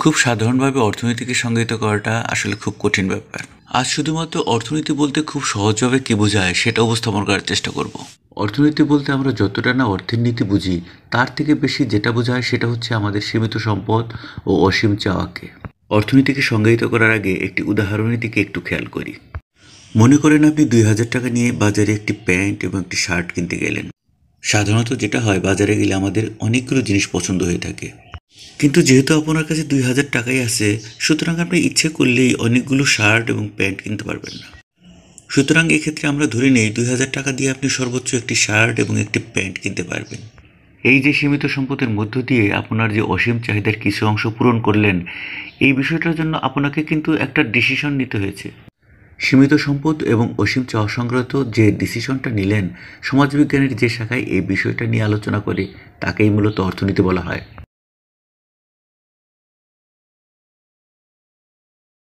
খুব সাধারণভাবে অর্থনীতিকে সংজ্ঞায়িত করাটা আসলে খুব কঠিন ব্যাপার। আজ শুধুমাত্র অর্থনীতি বলতে খুব সহজভাবে কী বোঝায় সেটা উপস্থাপন করার চেষ্টা করব। অর্থনীতি বলতে আমরা যতটা না অর্থের নীতি বুঝি, তার থেকে বেশি যেটা বোঝায় সেটা হচ্ছে আমাদের সীমিত সম্পদ ও অসীম চাওয়াকে। অর্থনীতিকে সংজ্ঞায়িত করার আগে একটি উদাহরণের দিকে একটু খেয়াল করি। মনে করেন আপনি 2000 টাকা নিয়ে বাজারে একটি প্যান্ট এবং একটি শার্ট কিনতে গেলেন। সাধারণত যেটা হয়, বাজারে গেলে আমাদের অনেকগুলো জিনিস পছন্দ হয়ে থাকে, কিন্তু যেহেতু আপনার কাছে 2000 টাকাই আছে, সুতরাং আপনি ইচ্ছে করলেই অনেকগুলো শার্ট এবং প্যান্ট কিনতে পারবেন না। সুতরাং এক্ষেত্রে আমরা ধরে নেই 2000 টাকা দিয়ে আপনি সর্বোচ্চ একটি শার্ট এবং একটি প্যান্ট কিনতে পারবেন। এই যে সীমিত সম্পদের মধ্য দিয়ে আপনার যে অসীম চাহিদার কিছু অংশ পূরণ করলেন, এই বিষয়টার জন্য আপনাকে কিন্তু একটা ডিসিশন নিতে হয়েছে। সীমিত সম্পদ এবং অসীম চাওয়া সংক্রান্ত যে ডিসিশনটা নিলেন, সমাজবিজ্ঞানের যে শাখায় এই বিষয়টা নিয়ে আলোচনা করে তাকেই মূলত অর্থনীতি বলা হয়।